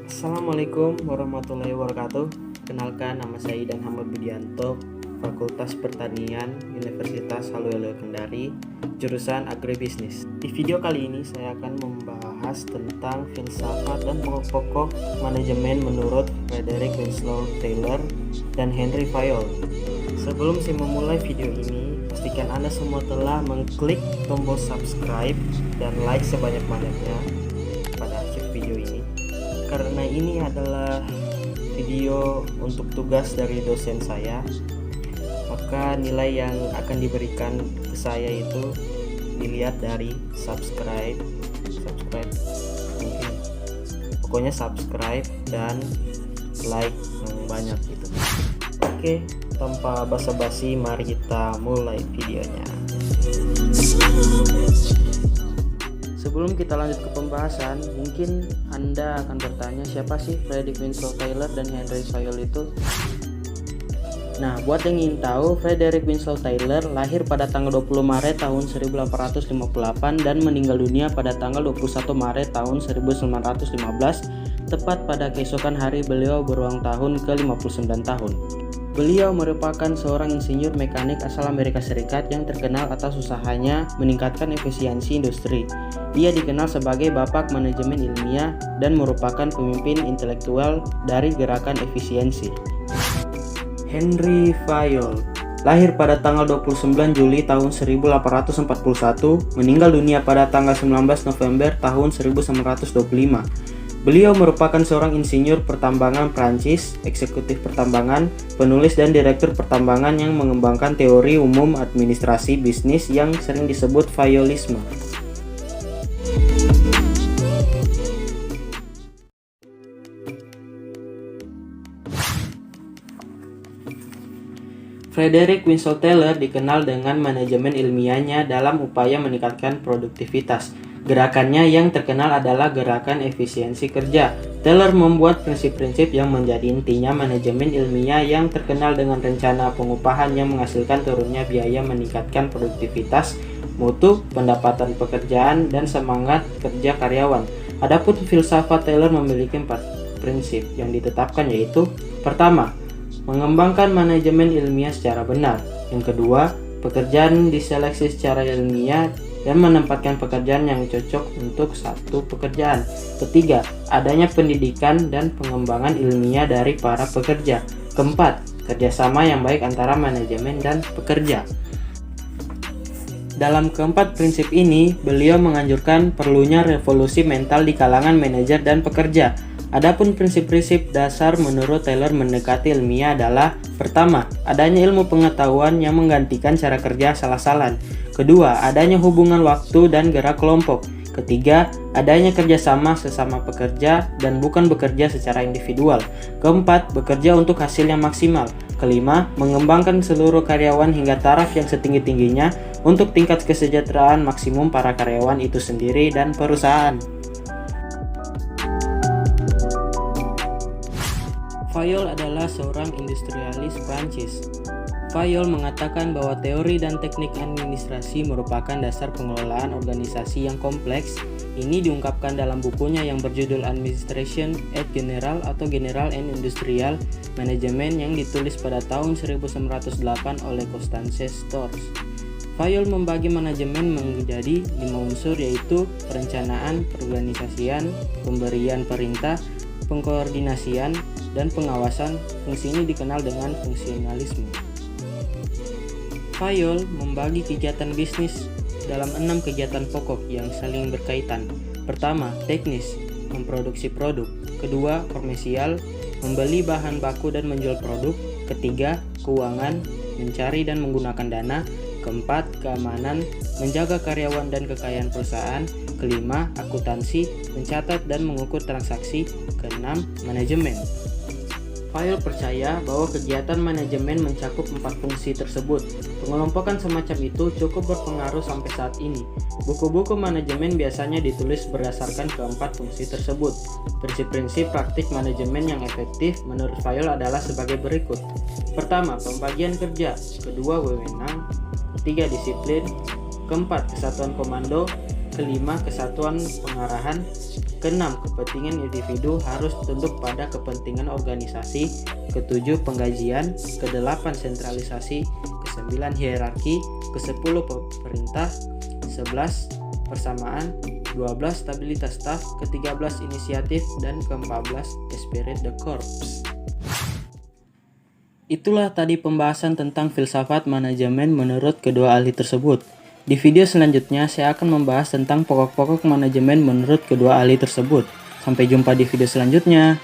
Assalamualaikum warahmatullahi wabarakatuh. Kenalkan, nama saya Idan Hamad Budianto, Fakultas Pertanian Universitas Haluoleo Kendari, jurusan Agribisnis. Di video kali ini saya akan membahas tentang filsafat dan pokok-pokok manajemen menurut Frederick Winslow Taylor dan Henry Fayol. Sebelum saya memulai video ini, pastikan Anda semua telah mengklik tombol subscribe dan like sebanyak-banyaknya pada akhir video ini, karena ini adalah video untuk tugas dari dosen saya. Maka nilai yang akan diberikan ke saya itu dilihat dari subscribe mungkin, pokoknya subscribe dan like yang banyak gitu. Oke, tanpa basa-basi mari kita mulai videonya. Sebelum kita lanjut ke pembahasan, mungkin Anda akan bertanya, siapa sih Frederick Winslow Taylor dan Henry Fayol itu? Nah, buat yang ingin tahu, Frederick Winslow Taylor lahir pada tanggal 20 Maret tahun 1858 dan meninggal dunia pada tanggal 21 Maret tahun 1915, tepat pada keesokan hari beliau berulang tahun ke-59 tahun. Beliau merupakan seorang insinyur mekanik asal Amerika Serikat yang terkenal atas usahanya meningkatkan efisiensi industri. Dia dikenal sebagai bapak manajemen ilmiah dan merupakan pemimpin intelektual dari gerakan efisiensi. Henry Fayol lahir pada tanggal 29 Juli tahun 1841, meninggal dunia pada tanggal 19 November tahun 1925. Beliau merupakan seorang insinyur pertambangan Prancis, eksekutif pertambangan, penulis dan direktur pertambangan yang mengembangkan teori umum administrasi bisnis yang sering disebut Fayolisme. Frederick Winslow Taylor dikenal dengan manajemen ilmiahnya dalam upaya meningkatkan produktivitas. Gerakannya yang terkenal adalah gerakan efisiensi kerja. Taylor membuat prinsip-prinsip yang menjadi intinya manajemen ilmiah yang terkenal dengan rencana pengupahan yang menghasilkan turunnya biaya, meningkatkan produktivitas, mutu, pendapatan pekerjaan, dan semangat kerja karyawan. Adapun filsafat Taylor memiliki 4 prinsip yang ditetapkan, yaitu: pertama, mengembangkan manajemen ilmiah secara benar. Yang kedua, pekerjaan diseleksi secara ilmiah dan menempatkan pekerjaan yang cocok untuk satu pekerjaan. Ketiga, adanya pendidikan dan pengembangan ilmiah dari para pekerja. Keempat, kerjasama yang baik antara manajemen dan pekerja. Dalam keempat prinsip ini, beliau menganjurkan perlunya revolusi mental di kalangan manajer dan pekerja. Adapun prinsip-prinsip dasar menurut Taylor mendekati ilmiah adalah: pertama, adanya ilmu pengetahuan yang menggantikan cara kerja asal-asalan. Kedua, adanya hubungan waktu dan gerak kelompok. Ketiga, adanya kerjasama sesama pekerja dan bukan bekerja secara individual. Keempat, bekerja untuk hasil yang maksimal. Kelima, mengembangkan seluruh karyawan hingga taraf yang setinggi-tingginya untuk tingkat kesejahteraan maksimum para karyawan itu sendiri dan perusahaan. Fayol adalah seorang industrialis Prancis. Fayol mengatakan bahwa teori dan teknik administrasi merupakan dasar pengelolaan organisasi yang kompleks. Ini diungkapkan dalam bukunya yang berjudul Administration et General atau General and Industrial Management yang ditulis pada tahun 1908 oleh Constance Stors. Fayol membagi manajemen menjadi 5 unsur, yaitu perencanaan, perorganisasian, pemberian perintah, pengkoordinasian, dan pengawasan. Fungsi ini dikenal dengan fungsionalisme. Fayol membagi kegiatan bisnis dalam 6 kegiatan pokok yang saling berkaitan. Pertama, teknis, memproduksi produk. Kedua, komersial, membeli bahan baku dan menjual produk. Ketiga, keuangan, mencari dan menggunakan dana. Keempat, keamanan, menjaga karyawan dan kekayaan perusahaan. Kelima, akuntansi, mencatat dan mengukur transaksi. Keenam, manajemen. Fayol percaya bahwa kegiatan manajemen mencakup 4 fungsi tersebut. Pengelompokan semacam itu cukup berpengaruh sampai saat ini. Buku-buku manajemen biasanya ditulis berdasarkan keempat fungsi tersebut. Prinsip-prinsip praktik manajemen yang efektif menurut Fayol adalah sebagai berikut. Pertama, pembagian kerja. Kedua, wewenang. Ketiga, disiplin. Keempat, kesatuan komando. kelima, kesatuan pengarahan. Keenam, kepentingan individu harus tunduk pada kepentingan organisasi. Ketujuh, penggajian. Kedelapan, sentralisasi. Kesembilan, hierarki. Kesepuluh, pemerintah. 11, persamaan. 12, stabilitas staf. Ke-13, inisiatif. Dan ke-14, esprit de corps. Itulah tadi pembahasan tentang filsafat manajemen menurut kedua ahli tersebut. Di video selanjutnya saya akan membahas tentang pokok-pokok manajemen menurut kedua ahli tersebut. Sampai jumpa di video selanjutnya.